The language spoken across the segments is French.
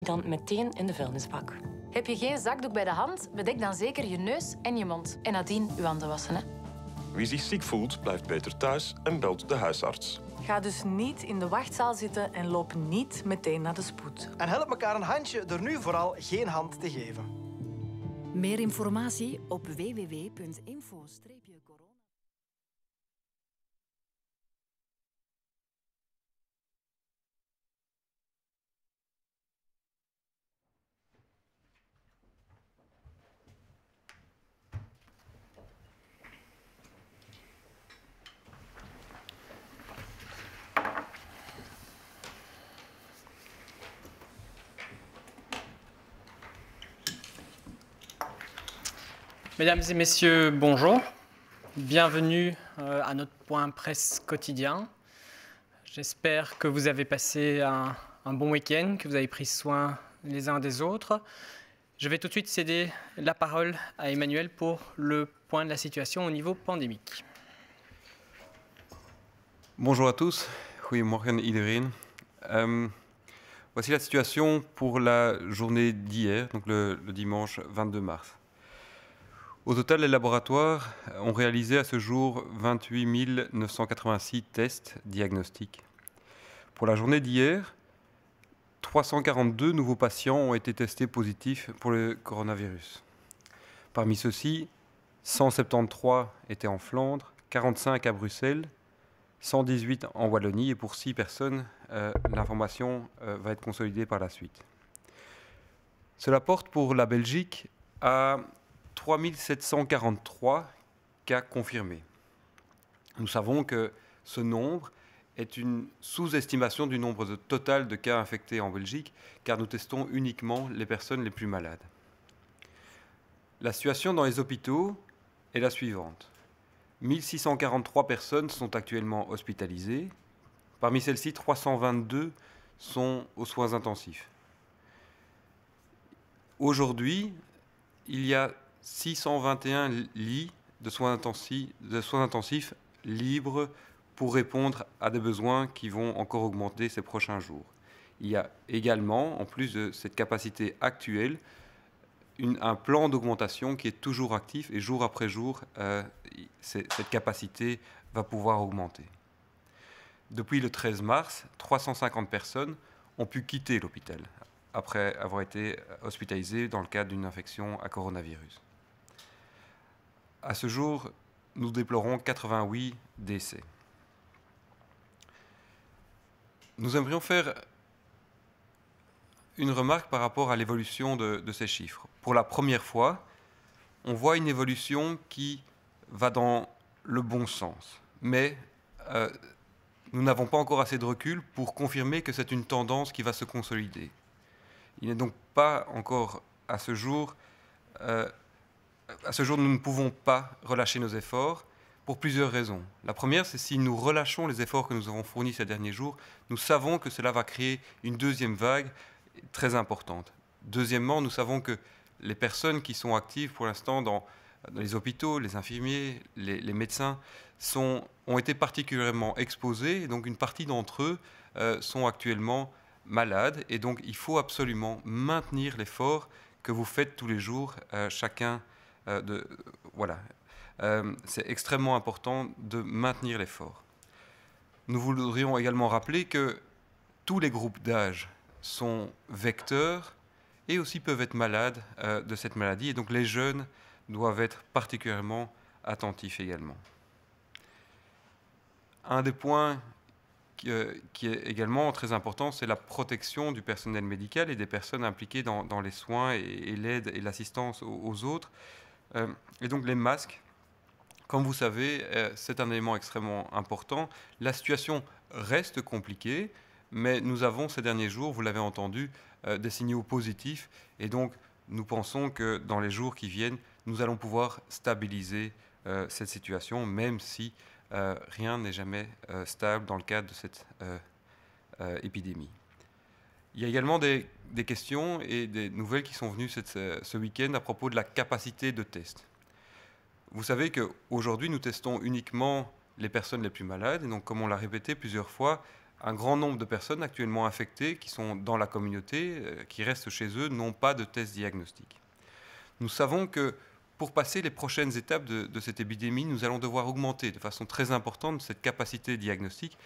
Dan meteen in de vuilnisbak. Heb je geen zakdoek bij de hand, bedek dan zeker je neus en je mond. En nadien uw handen wassen. Hè? Wie zich ziek voelt, blijft beter thuis en belt de huisarts. Ga dus niet in de wachtzaal zitten en loop niet meteen naar de spoed. En help elkaar een handje door nu vooral geen hand te geven. Meer informatie op www.info-corona. Mesdames et messieurs, bonjour. Bienvenue à notre point presse quotidien. J'espère que vous avez passé un bon week-end, que vous avez pris soin les uns des autres. Je vais tout de suite céder la parole à Emmanuel pour le point de la situation au niveau pandémique. Bonjour à tous, goedemorgen iedereen. Voici la situation pour la journée d'hier, donc le dimanche 22 mars. Au total, les laboratoires ont réalisé à ce jour 28 986 tests diagnostiques. Pour la journée d'hier, 342 nouveaux patients ont été testés positifs pour le coronavirus. Parmi ceux-ci, 173 étaient en Flandre, 45 à Bruxelles, 118 en Wallonie et pour 6 personnes, l'information va être consolidée par la suite. Cela porte pour la Belgique à 3743 cas confirmés. Nous savons que ce nombre est une sous-estimation du nombre total de cas infectés en Belgique, car nous testons uniquement les personnes les plus malades. La situation dans les hôpitaux est la suivante. 1643 personnes sont actuellement hospitalisées. Parmi celles-ci, 322 sont aux soins intensifs. Aujourd'hui, il y a 621 lits de soins intensifs libres pour répondre à des besoins qui vont encore augmenter ces prochains jours. Il y a également, en plus de cette capacité actuelle, un plan d'augmentation qui est toujours actif et jour après jour, cette capacité va pouvoir augmenter. Depuis le 13 mars, 350 personnes ont pu quitter l'hôpital après avoir été hospitalisées dans le cadre d'une infection à coronavirus. À ce jour, nous déplorons 88 décès. Nous aimerions faire une remarque par rapport à l'évolution de ces chiffres. Pour la première fois, on voit une évolution qui va dans le bon sens. Mais nous n'avons pas encore assez de recul pour confirmer que c'est une tendance qui va se consolider. Il n'est donc pas encore à ce jour, nous ne pouvons pas relâcher nos efforts pour plusieurs raisons. La première, c'est si nous relâchons les efforts que nous avons fournis ces derniers jours, nous savons que cela va créer une deuxième vague très importante. Deuxièmement, nous savons que les personnes qui sont actives pour l'instant dans les hôpitaux, les infirmiers, les médecins, ont été particulièrement exposés, et donc une partie d'entre eux sont actuellement malades, et donc il faut absolument maintenir l'effort que vous faites tous les jours, chacun. C'est extrêmement important de maintenir l'effort. Nous voudrions également rappeler que tous les groupes d'âge sont vecteurs et aussi peuvent être malades de cette maladie, et donc les jeunes doivent être particulièrement attentifs également. Un des points qui est également très important, c'est la protection du personnel médical et des personnes impliquées dans les soins et l'aide et l'assistance aux autres. Et donc les masques, comme vous savez, c'est un élément extrêmement important. La situation reste compliquée, mais nous avons ces derniers jours, vous l'avez entendu, des signaux positifs. Et donc nous pensons que dans les jours qui viennent, nous allons pouvoir stabiliser cette situation, même si rien n'est jamais stable dans le cadre de cette épidémie. Il y a également des questions et des nouvelles qui sont venues ce week-end à propos de la capacité de test. Vous savez qu'aujourd'hui, nous testons uniquement les personnes les plus malades. Et donc, comme on l'a répété plusieurs fois, un grand nombre de personnes actuellement infectées qui sont dans la communauté, qui restent chez eux, n'ont pas de test diagnostique. Nous savons que pour passer les prochaines étapes de cette épidémie, nous allons devoir augmenter de façon très importante cette capacité diagnostique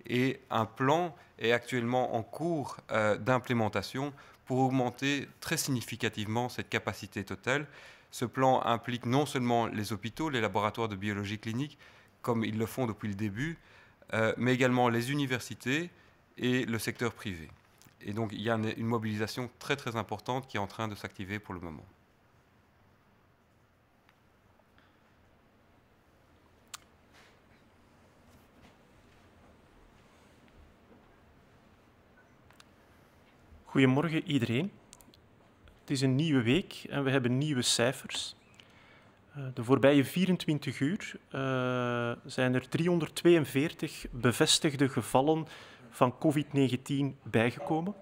et un plan est actuellement en cours d'implémentation pour augmenter très significativement cette capacité totale. Ce plan implique non seulement les hôpitaux, les laboratoires de biologie clinique, comme ils le font depuis le début, mais également les universités et le secteur privé. Et donc il y a une mobilisation très très importante qui est en train de s'activer pour le moment. Goedemorgen iedereen. Het is een nieuwe week en we hebben nieuwe cijfers. De voorbije 24 uur zijn er 342 bevestigde gevallen van COVID-19 bijgekomen.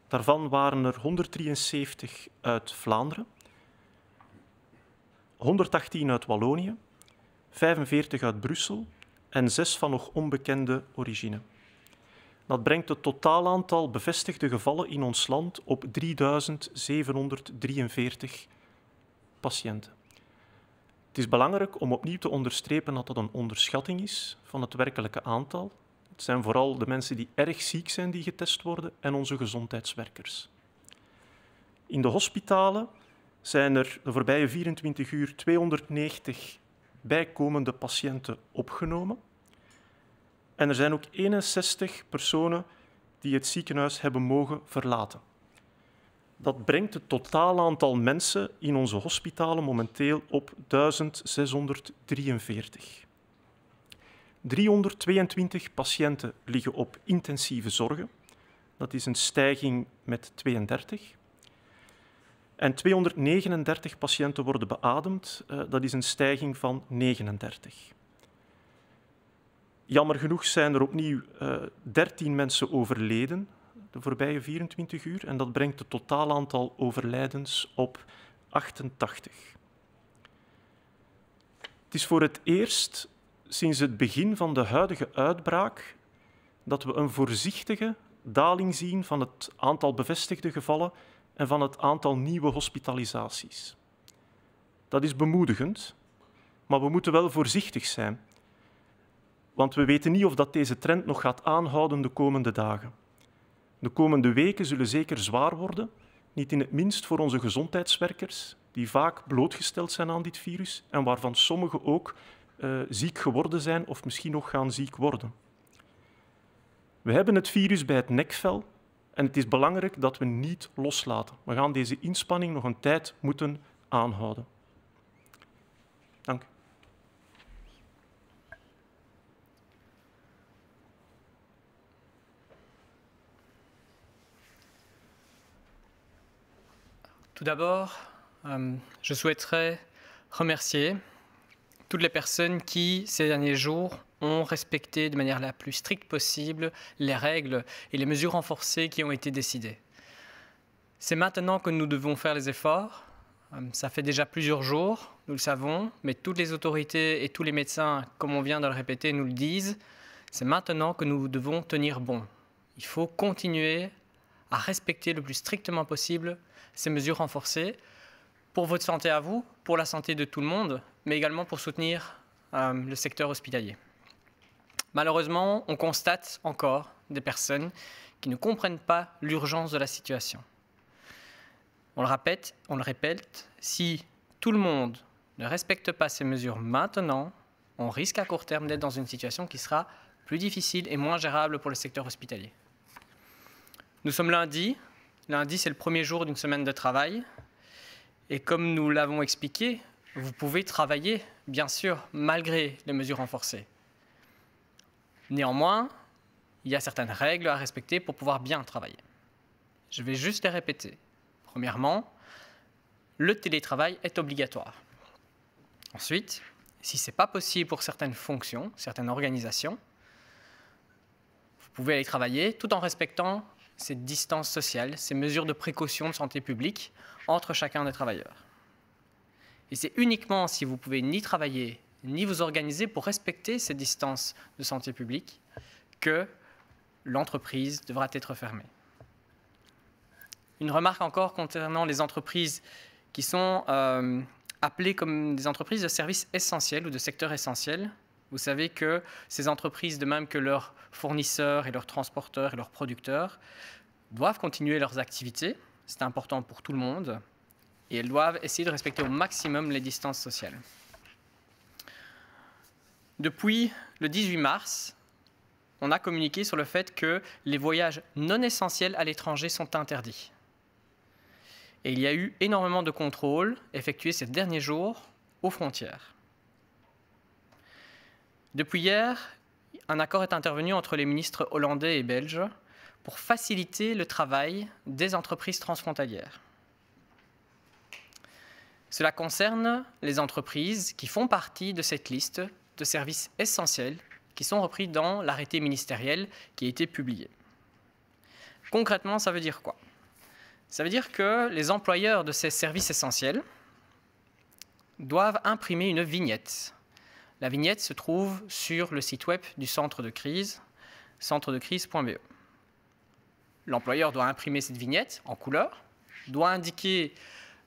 Daarvan waren er 173 uit Vlaanderen, 118 uit Wallonië, 45 uit Brussel en 6 van nog onbekende origine. Dat brengt het totaal aantal bevestigde gevallen in ons land op 3743 patiënten. Het is belangrijk om opnieuw te onderstrepen dat dat een onderschatting is van het werkelijke aantal. Het zijn vooral de mensen die erg ziek zijn die getest worden en onze gezondheidswerkers. In de hospitalen zijn er de voorbije 24 uur 290 bijkomende patiënten opgenomen. En er zijn ook 61 personen die het ziekenhuis hebben mogen verlaten. Dat brengt het totaal aantal mensen in onze hospitalen momenteel op 1643. 322 patiënten liggen op intensieve zorgen. Dat is een stijging met 32. En 239 patiënten worden beademd. Dat is een stijging van 39. Jammer genoeg zijn er opnieuw 13 mensen overleden de voorbije 24 uur en dat brengt het totaal aantal overlijdens op 88. Het is voor het eerst sinds het begin van de huidige uitbraak dat we een voorzichtige daling zien van het aantal bevestigde gevallen en van het aantal nieuwe hospitalisaties. Dat is bemoedigend, maar we moeten wel voorzichtig zijn. Want we weten niet of dat deze trend nog gaat aanhouden de komende dagen. De komende weken zullen zeker zwaar worden, niet in het minst voor onze gezondheidswerkers, die vaak blootgesteld zijn aan dit virus en waarvan sommigen ook ziek geworden zijn of misschien nog gaan ziek worden. We hebben het virus bij het nekvel en het is belangrijk dat we niet loslaten. We gaan deze inspanning nog een tijd moeten aanhouden. Dank u. Tout d'abord, je souhaiterais remercier toutes les personnes qui, ces derniers jours, ont respecté de manière la plus stricte possible les règles et les mesures renforcées qui ont été décidées. C'est maintenant que nous devons faire les efforts. Ça fait déjà plusieurs jours, nous le savons, mais toutes les autorités et tous les médecins, comme on vient de le répéter, nous le disent. C'est maintenant que nous devons tenir bon. Il faut continuer à respecter le plus strictement possible ces mesures renforcées pour votre santé à vous, pour la santé de tout le monde, mais également pour soutenir le secteur hospitalier. Malheureusement, on constate encore des personnes qui ne comprennent pas l'urgence de la situation. On le répète, si tout le monde ne respecte pas ces mesures maintenant, on risque à court terme d'être dans une situation qui sera plus difficile et moins gérable pour le secteur hospitalier. Nous sommes lundi. Lundi, c'est le premier jour d'une semaine de travail. Et comme nous l'avons expliqué, vous pouvez travailler, bien sûr, malgré les mesures renforcées. Néanmoins, il y a certaines règles à respecter pour pouvoir bien travailler. Je vais juste les répéter. Premièrement, le télétravail est obligatoire. Ensuite, si ce n'est pas possible pour certaines fonctions, certaines organisations, vous pouvez aller travailler tout en respectant ces distances sociales, ces mesures de précaution de santé publique entre chacun des travailleurs. Et c'est uniquement si vous pouvez ni travailler, ni vous organiser pour respecter ces distances de santé publique que l'entreprise devra être fermée. Une remarque encore concernant les entreprises qui sont appelées comme des entreprises de services essentiels ou de secteurs essentiels. Vous savez que ces entreprises, de même que leurs fournisseurs et leurs transporteurs et leurs producteurs, doivent continuer leurs activités. C'est important pour tout le monde. Et elles doivent essayer de respecter au maximum les distances sociales. Depuis le 18 mars, on a communiqué sur le fait que les voyages non essentiels à l'étranger sont interdits. Et il y a eu énormément de contrôles effectués ces derniers jours aux frontières. Depuis hier, un accord est intervenu entre les ministres hollandais et belges pour faciliter le travail des entreprises transfrontalières. Cela concerne les entreprises qui font partie de cette liste de services essentiels qui sont repris dans l'arrêté ministériel qui a été publié. Concrètement, ça veut dire quoi? Ça veut dire que les employeurs de ces services essentiels doivent imprimer une vignette. La vignette se trouve sur le site web du centre de crise, centredecrise.be. L'employeur doit imprimer cette vignette en couleur, doit indiquer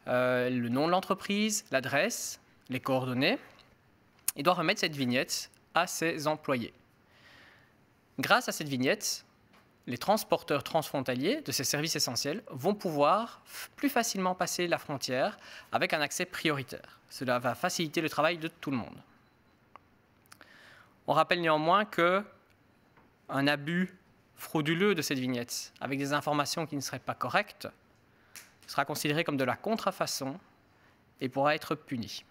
le nom de l'entreprise, l'adresse, les coordonnées, et doit remettre cette vignette à ses employés. Grâce à cette vignette, les transporteurs transfrontaliers de ces services essentiels vont pouvoir plus facilement passer la frontière avec un accès prioritaire. Cela va faciliter le travail de tout le monde. On rappelle néanmoins qu'un abus frauduleux de cette vignette, avec des informations qui ne seraient pas correctes, sera considéré comme de la contrefaçon et pourra être puni.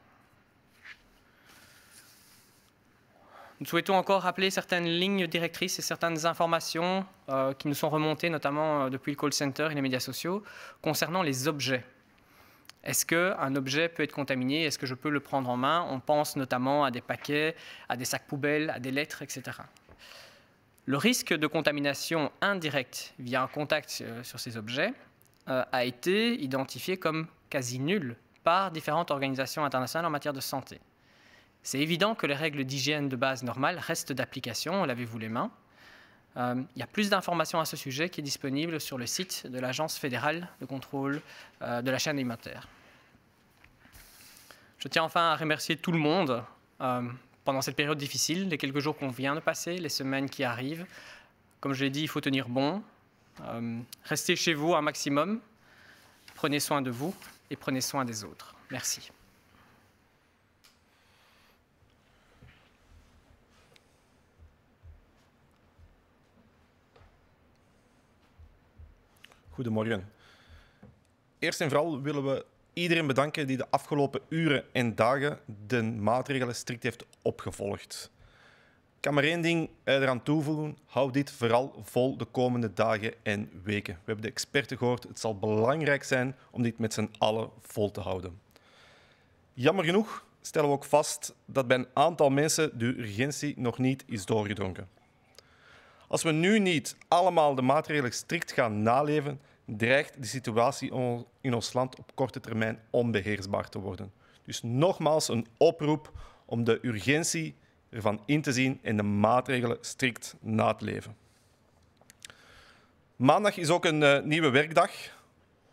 Nous souhaitons encore rappeler certaines lignes directrices et certaines informations qui nous sont remontées, notamment depuis le call center et les médias sociaux, concernant les objets. Est-ce qu'un objet peut être contaminé? Est-ce que je peux le prendre en main? On pense notamment à des paquets, à des sacs poubelles, à des lettres, etc. Le risque de contamination indirecte via un contact sur ces objets a été identifié comme quasi nul par différentes organisations internationales en matière de santé. C'est évident que les règles d'hygiène de base normales restent d'application, lavez-vous les mains. Il y a plus d'informations à ce sujet qui est disponible sur le site de l'Agence fédérale de contrôle de la chaîne alimentaire. Je tiens enfin à remercier tout le monde pendant cette période difficile, les quelques jours qu'on vient de passer, les semaines qui arrivent. Comme je l'ai dit, il faut tenir bon. Restez chez vous un maximum, prenez soin de vous et prenez soin des autres. Merci. Goedemorgen. Eerst en vooral willen we iedereen bedanken die de afgelopen uren en dagen de maatregelen strikt heeft opgevolgd. Ik kan maar één ding eraan toevoegen. Hou dit vooral vol de komende dagen en weken. We hebben de experten gehoord. Het zal belangrijk zijn om dit met z'n allen vol te houden. Jammer genoeg stellen we ook vast dat bij een aantal mensen de urgentie nog niet is doorgedrongen. Als we nu niet allemaal de maatregelen strikt gaan naleven, dreigt de situatie in ons land op korte termijn onbeheersbaar te worden. Dus nogmaals een oproep om de urgentie ervan in te zien en de maatregelen strikt na te leven. Maandag is ook een nieuwe werkdag,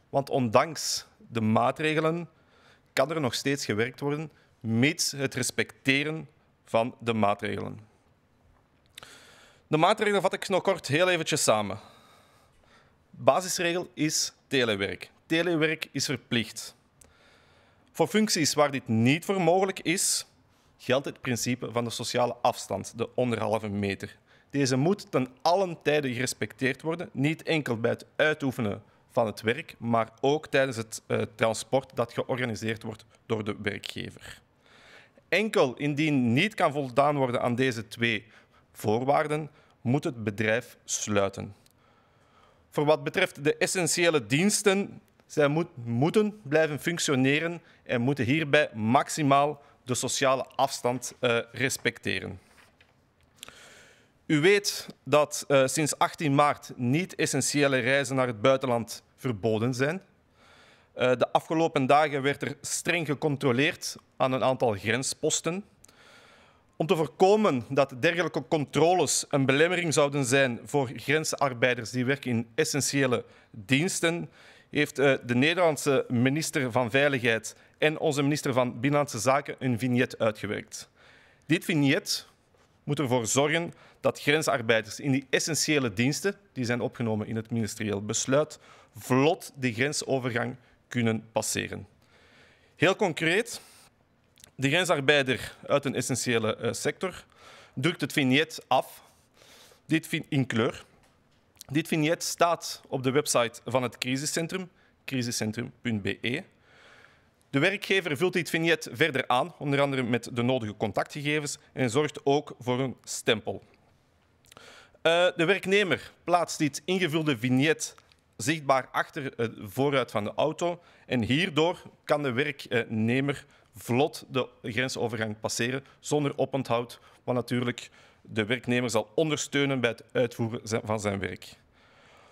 want ondanks de maatregelen kan er nog steeds gewerkt worden, mits het respecteren van de maatregelen. De maatregelen vat ik nog kort heel eventjes samen. Basisregel is telewerk. Telewerk is verplicht. Voor functies waar dit niet voor mogelijk is, geldt het principe van de sociale afstand, de 1,5 meter. Deze moet ten allen tijde gerespecteerd worden, niet enkel bij het uitoefenen van het werk, maar ook tijdens het transport dat georganiseerd wordt door de werkgever. Enkel indien niet kan voldaan worden aan deze twee voorwaarden, moet het bedrijf sluiten. Voor wat betreft de essentiële diensten, zij moeten blijven functioneren en moeten hierbij maximaal de sociale afstand respecteren. U weet dat sinds 18 maart niet-essentiële reizen naar het buitenland verboden zijn. De afgelopen dagen werd er streng gecontroleerd aan een aantal grensposten. Om te voorkomen dat dergelijke controles een belemmering zouden zijn voor grensarbeiders die werken in essentiële diensten, heeft de Nederlandse minister van Veiligheid en onze minister van Binnenlandse Zaken een vignet uitgewerkt. Dit vignet moet ervoor zorgen dat grensarbeiders in die essentiële diensten, die zijn opgenomen in het ministerieel besluit, vlot de grensovergang kunnen passeren. Heel concreet, de grensarbeider uit een essentiële sector drukt het vignet af, dit in kleur. Dit vignet staat op de website van het crisiscentrum, crisiscentrum.be. De werkgever vult dit vignet verder aan, onder andere met de nodige contactgegevens, en zorgt ook voor een stempel. De werknemer plaatst dit ingevulde vignet zichtbaar achter de voorruit van de auto en hierdoor kan de werknemer vlot de grensovergang passeren zonder oponthoud, wat natuurlijk de werknemer zal ondersteunen bij het uitvoeren van zijn werk.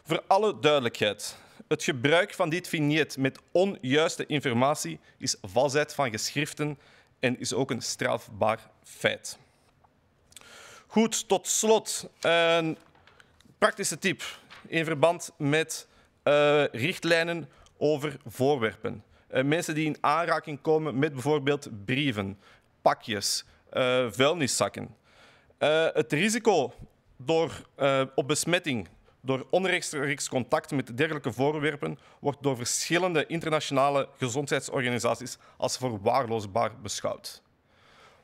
Voor alle duidelijkheid, het gebruik van dit vignet met onjuiste informatie is valsheid van geschriften en is ook een strafbaar feit. Goed, tot slot een praktische tip in verband met richtlijnen over voorwerpen. Mensen die in aanraking komen met bijvoorbeeld brieven, pakjes, vuilniszakken. Het risico op besmetting door onrechtstreeks contact met dergelijke voorwerpen wordt door verschillende internationale gezondheidsorganisaties als verwaarloosbaar beschouwd.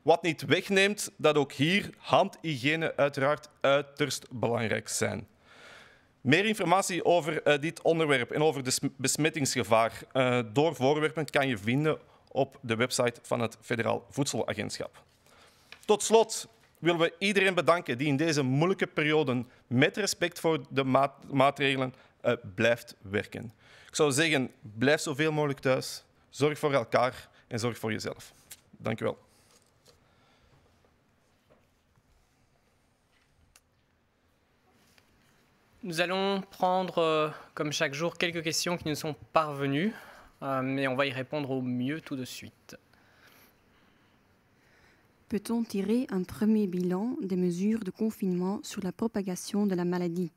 Wat niet wegneemt dat ook hier handhygiëne uiteraard uiterst belangrijk zijn. Meer informatie over dit onderwerp en over de besmettingsgevaar door voorwerpen kan je vinden op de website van het Federaal Voedselagentschap. Tot slot willen we iedereen bedanken die in deze moeilijke periode met respect voor de maatregelen blijft werken. Ik zou zeggen, blijf zoveel mogelijk thuis, zorg voor elkaar en zorg voor jezelf. Dank u wel. Nous allons prendre, comme chaque jour, quelques questions qui nous sont parvenues, mais on va y répondre au mieux tout de suite. Peut-on tirer un premier bilan des mesures de confinement sur la propagation de la maladie?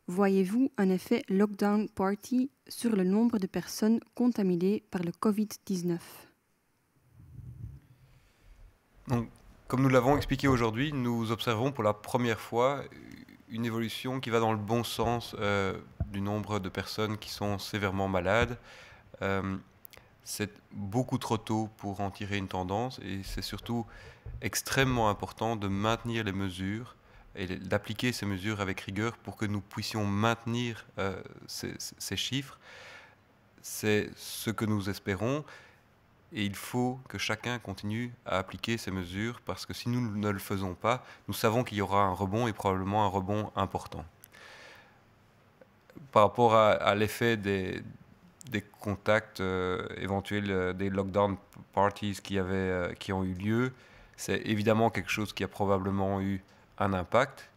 Voyez-vous un effet lockdown party sur le nombre de personnes contaminées par le Covid-19? Donc, comme nous l'avons expliqué aujourd'hui, nous observons pour la première fois une évolution qui va dans le bon sens du nombre de personnes qui sont sévèrement malades. C'est beaucoup trop tôt pour en tirer une tendance et c'est surtout extrêmement important de maintenir les mesures et d'appliquer ces mesures avec rigueur pour que nous puissions maintenir ces chiffres. C'est ce que nous espérons et il faut que chacun continue à appliquer ces mesures parce que si nous ne le faisons pas, nous savons qu'il y aura un rebond et probablement un rebond important. Par rapport à l'effet des contacts éventuels, des lockdown parties qui ont eu lieu, c'est évidemment quelque chose qui a probablement eu un impact,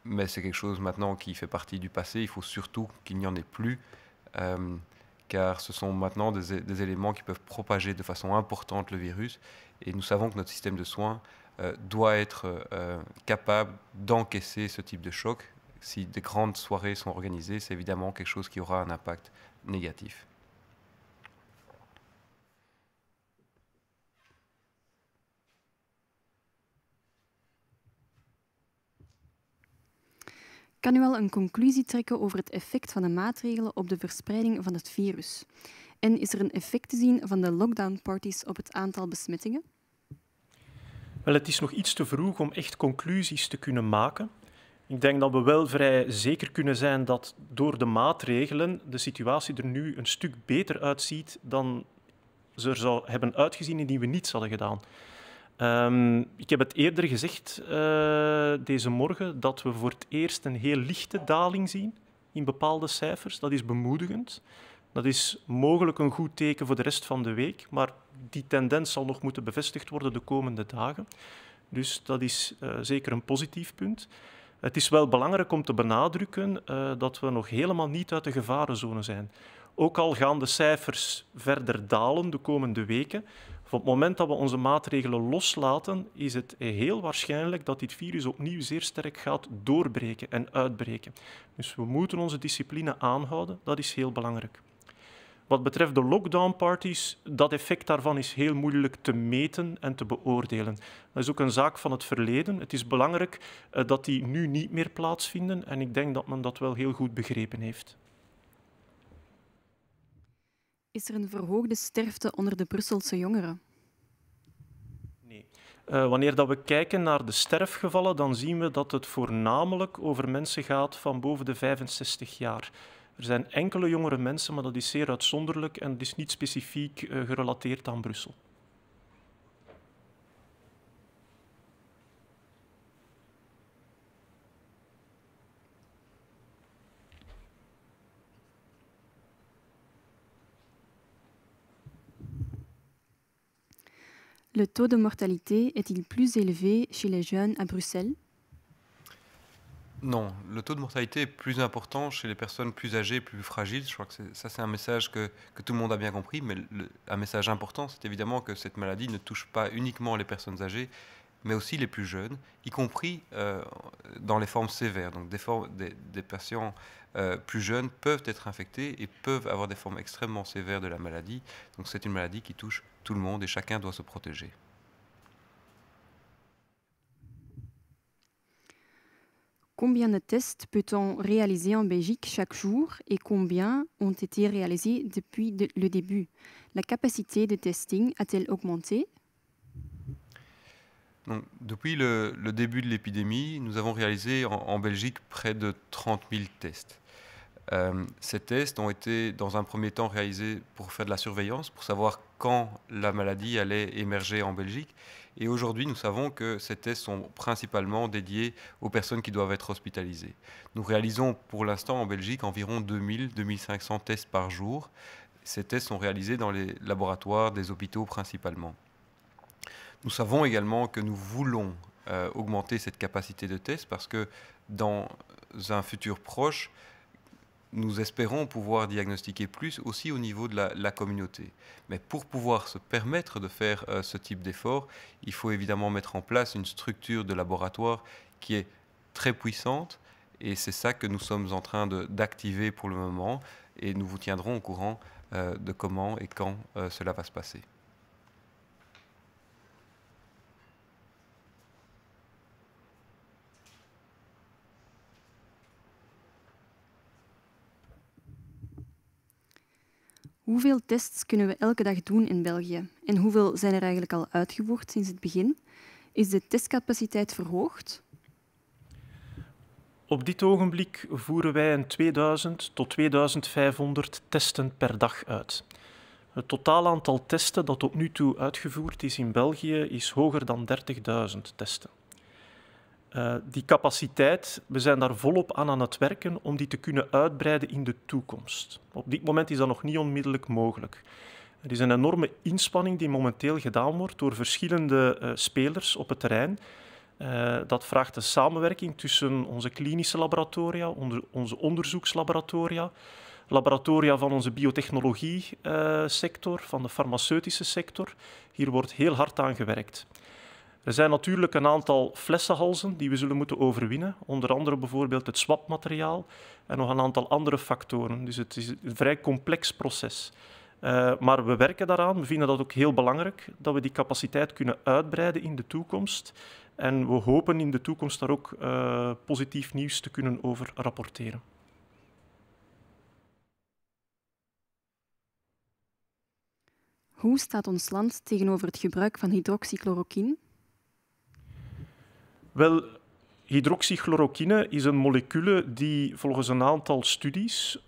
mais c'est quelque chose maintenant qui fait partie du passé. Il faut surtout qu'il n'y en ait plus, car ce sont maintenant des éléments qui peuvent propager de façon importante le virus, et nous savons que notre système de soins doit être capable d'encaisser ce type de choc. Si des grandes soirées sont organisées, c'est évidemment quelque chose qui aura un impact négatif. Kan u al een conclusie trekken over het effect van de maatregelen op de verspreiding van het virus? En is er een effect te zien van de lockdown-parties op het aantal besmettingen? Wel, het is nog iets te vroeg om echt conclusies te kunnen maken. Ik denk dat we wel vrij zeker kunnen zijn dat door de maatregelen de situatie er nu een stuk beter uitziet dan ze er zou hebben uitgezien indien we niets hadden gedaan. Ik heb het eerder gezegd deze morgen dat we voor het eerst een heel lichte daling zien in bepaalde cijfers. Dat is bemoedigend. Dat is mogelijk een goed teken voor de rest van de week, maar die tendens zal nog moeten bevestigd worden de komende dagen. Dus dat is zeker een positief punt. Het is wel belangrijk om te benadrukken dat we nog helemaal niet uit de gevarenzone zijn. Ook al gaan de cijfers verder dalen de komende weken, Op het moment dat we onze maatregelen loslaten, is het heel waarschijnlijk dat dit virus opnieuw zeer sterk gaat doorbreken en uitbreken. Dus we moeten onze discipline aanhouden, dat is heel belangrijk. Wat betreft de lockdown-parties, dat effect daarvan is heel moeilijk te meten en te beoordelen. Dat is ook een zaak van het verleden. Het is belangrijk dat die nu niet meer plaatsvinden en ik denk dat men dat wel heel goed begrepen heeft. Is er een verhoogde sterfte onder de Brusselse jongeren? Nee. Wanneer dat we kijken naar de sterfgevallen, dan zien we dat het voornamelijk over mensen gaat van boven de 65 jaar. Er zijn enkele jongere mensen, maar dat is zeer uitzonderlijk en het is niet specifiek gerelateerd aan Brussel. Le taux de mortalité est-il plus élevé chez les jeunes à Bruxelles? Non, le taux de mortalité est plus important chez les personnes plus âgées, plus fragiles. Je crois que ça, c'est un message que tout le monde a bien compris, mais un message important, c'est évidemment que cette maladie ne touche pas uniquement les personnes âgées, mais aussi les plus jeunes, y compris dans les formes sévères. Donc des patients plus jeunes peuvent être infectés et peuvent avoir des formes extrêmement sévères de la maladie. Donc c'est une maladie qui touche tout le monde et chacun doit se protéger. Combien de tests peut-on réaliser en Belgique chaque jour et combien ont été réalisés depuis le début? La capacité de testing a-t-elle augmenté? Donc, depuis le début de l'épidémie, nous avons réalisé en Belgique près de 30 000 tests. Ces tests ont été dans un premier temps réalisés pour faire de la surveillance, pour savoir quand la maladie allait émerger en Belgique. Et aujourd'hui, nous savons que ces tests sont principalement dédiés aux personnes qui doivent être hospitalisées. Nous réalisons pour l'instant en Belgique environ 2000-2500 tests par jour. Ces tests sont réalisés dans les laboratoires des hôpitaux principalement. Nous savons également que nous voulons augmenter cette capacité de test parce que dans un futur proche, nous espérons pouvoir diagnostiquer plus aussi au niveau de la communauté. Mais pour pouvoir se permettre de faire ce type d'effort, il faut évidemment mettre en place une structure de laboratoire qui est très puissante et c'est ça que nous sommes en train d'activer pour le moment et nous vous tiendrons au courant de comment et quand cela va se passer. Hoeveel tests kunnen we elke dag doen in België? En hoeveel zijn er eigenlijk al uitgevoerd sinds het begin? Is de testcapaciteit verhoogd? Op dit ogenblik voeren wij een 2000 tot 2500 testen per dag uit. Het totaal aantal testen dat tot nu toe uitgevoerd is in België is hoger dan 30.000 testen. Die capaciteit, we zijn daar volop aan het werken om die te kunnen uitbreiden in de toekomst. Op dit moment is dat nog niet onmiddellijk mogelijk. Er is een enorme inspanning die momenteel gedaan wordt door verschillende spelers op het terrein. Dat vraagt een samenwerking tussen onze klinische laboratoria, onze onderzoekslaboratoria, laboratoria van onze biotechnologie-sector, van de farmaceutische sector. Hier wordt heel hard aan gewerkt. Er zijn natuurlijk een aantal flessenhalzen die we zullen moeten overwinnen, onder andere bijvoorbeeld het swapmateriaal en nog een aantal andere factoren. Dus het is een vrij complex proces. Maar we werken daaraan. We vinden dat ook heel belangrijk, dat we die capaciteit kunnen uitbreiden in de toekomst. En we hopen in de toekomst daar ook positief nieuws te kunnen over rapporteren. Hoe staat ons land tegenover het gebruik van hydroxychloroquine? Wel, hydroxychloroquine is een molecule die volgens een aantal studies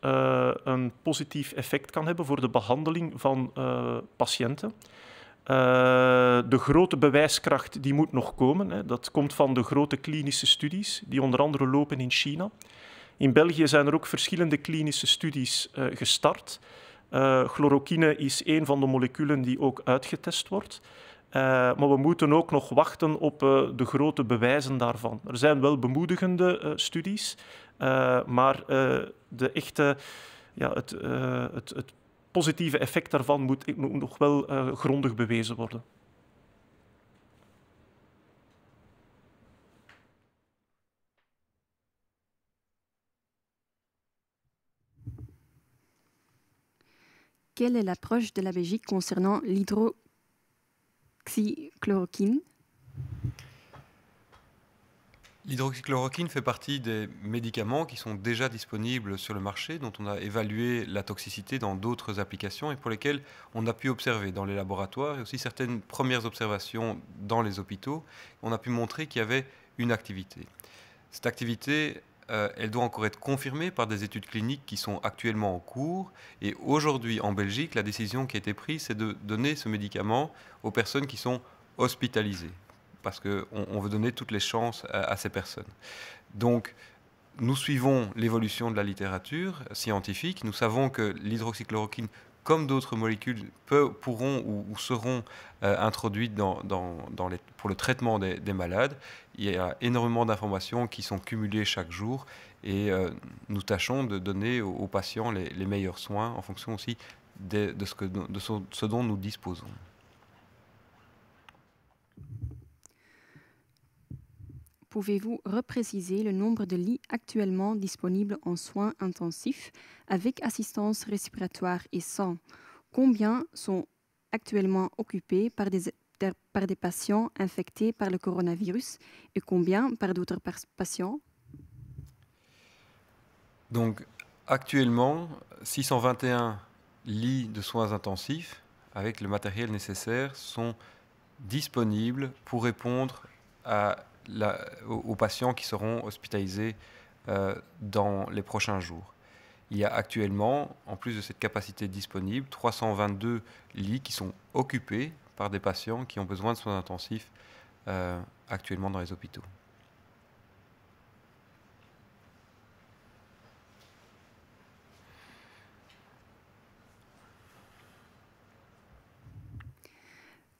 een positief effect kan hebben voor de behandeling van patiënten. De grote bewijskracht die moet nog komen. Hè. Dat komt van de grote klinische studies die onder andere lopen in China. In België zijn er ook verschillende klinische studies gestart. Chloroquine is een van de moleculen die ook uitgetest wordt. Maar we moeten ook nog wachten op de grote bewijzen daarvan. Er zijn wel bemoedigende studies, maar de echte, het positieve effect daarvan moet nog wel grondig bewezen worden. Quelle est l'approche de la Belgique concernant l'hydroxychloroquine? L'hydroxychloroquine fait partie des médicaments qui sont déjà disponibles sur le marché, dont on a évalué la toxicité dans d'autres applications et pour lesquelles on a pu observer dans les laboratoires et aussi certaines premières observations dans les hôpitaux. On a pu montrer qu'il y avait une activité. Cette activité, elle doit encore être confirmée par des études cliniques qui sont actuellement en cours. Et aujourd'hui, en Belgique, la décision qui a été prise, c'est de donner ce médicament aux personnes qui sont hospitalisées, parce qu'on veut donner toutes les chances à ces personnes. Donc, nous suivons l'évolution de la littérature scientifique. Nous savons que l'hydroxychloroquine, comme d'autres molécules, pourront ou seront introduites pour le traitement des malades. Il y a énormément d'informations qui sont cumulées chaque jour et nous tâchons de donner aux patients les meilleurs soins en fonction aussi de ce dont nous disposons. Pouvez-vous repréciser le nombre de lits actuellement disponibles en soins intensifs avec assistance respiratoire et sans? Combien sont actuellement occupés par des patients infectés par le coronavirus et combien par d'autres patients? Donc, actuellement, 621 lits de soins intensifs avec le matériel nécessaire sont disponibles pour répondre aux patients qui seront hospitalisés dans les prochains jours. Il y a actuellement, en plus de cette capacité disponible, 322 lits qui sont occupés par des patients qui ont besoin de soins intensifs actuellement dans les hôpitaux.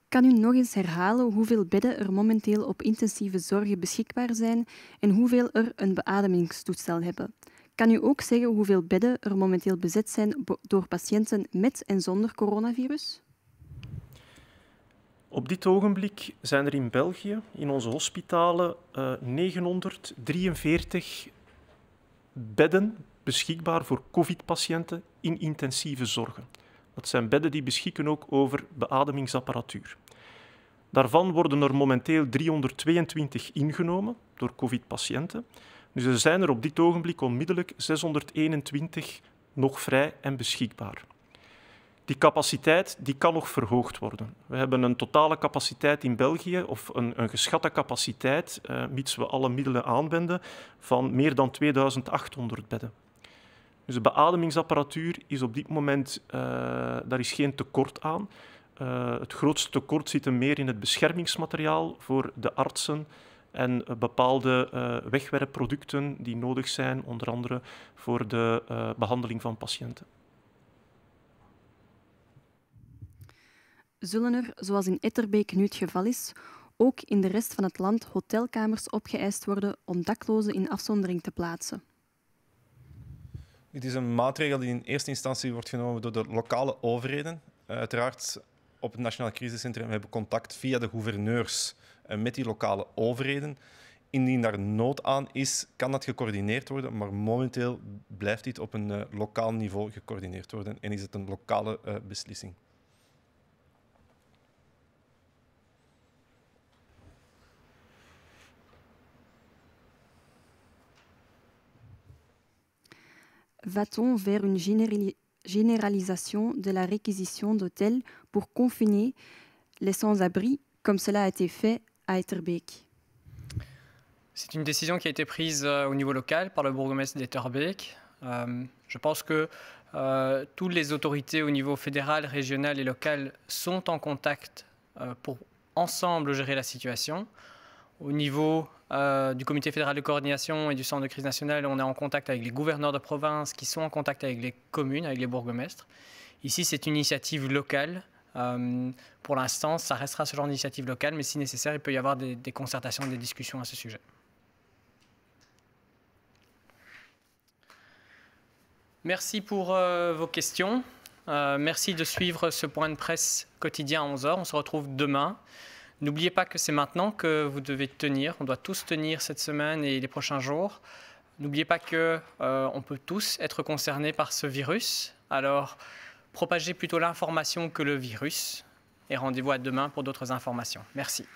Kan u nog eens herhalen hoeveel bedden er momenteel op intensieve zorg beschikbaar zijn en hoeveel er een beademingstoestel hebben? Kan u ook zeggen hoeveel bedden er momenteel bezet zijn door patiënten met en zonder coronavirus? Op dit ogenblik zijn er in België, in onze hospitalen, 943 bedden beschikbaar voor COVID-patiënten in intensieve zorgen. Dat zijn bedden die beschikken ook over beademingsapparatuur. Daarvan worden er momenteel 322 ingenomen door COVID-patiënten. Dus er zijn er op dit ogenblik onmiddellijk 621 nog vrij en beschikbaar. Die capaciteit die kan nog verhoogd worden. We hebben een totale capaciteit in België, of een geschatte capaciteit, mits we alle middelen aanwenden, van meer dan 2800 bedden. Dus de beademingsapparatuur is op dit moment, daar is geen tekort aan. Het grootste tekort zit hem meer in het beschermingsmateriaal voor de artsen en bepaalde wegwerpproducten die nodig zijn, onder andere voor de behandeling van patiënten. Zullen er, zoals in Etterbeek nu het geval is, ook in de rest van het land hotelkamers opgeëist worden om daklozen in afzondering te plaatsen? Dit is een maatregel die in eerste instantie wordt genomen door de lokale overheden. Uiteraard, op het Nationaal Crisiscentrum hebben we contact via de gouverneurs met die lokale overheden. Indien daar nood aan is, kan dat gecoördineerd worden, maar momenteel blijft dit op een lokaal niveau gecoördineerd worden en is het een lokale beslissing. Va-t-on vers une généralisation de la réquisition d'hôtels pour confiner les sans-abri, comme cela a été fait à Etterbeek? C'est une décision qui a été prise au niveau local par le bourgmestre d'Etterbeek. Je pense que toutes les autorités au niveau fédéral, régional et local sont en contact pour ensemble gérer la situation. Au niveau du comité fédéral de coordination et du centre de crise nationale, on est en contact avec les gouverneurs de province qui sont en contact avec les communes, avec les bourgmestres. Ici, c'est une initiative locale. Pour l'instant, ça restera ce genre d'initiative locale, mais si nécessaire, il peut y avoir des concertations, des discussions à ce sujet. Merci pour vos questions. Merci de suivre ce point de presse quotidien à 11h. On se retrouve demain. N'oubliez pas que c'est maintenant que vous devez tenir. On doit tous tenir cette semaine et les prochains jours. N'oubliez pas qu'on peut tous être concernés par ce virus. Alors, propagez plutôt l'information que le virus. Et rendez-vous à demain pour d'autres informations. Merci.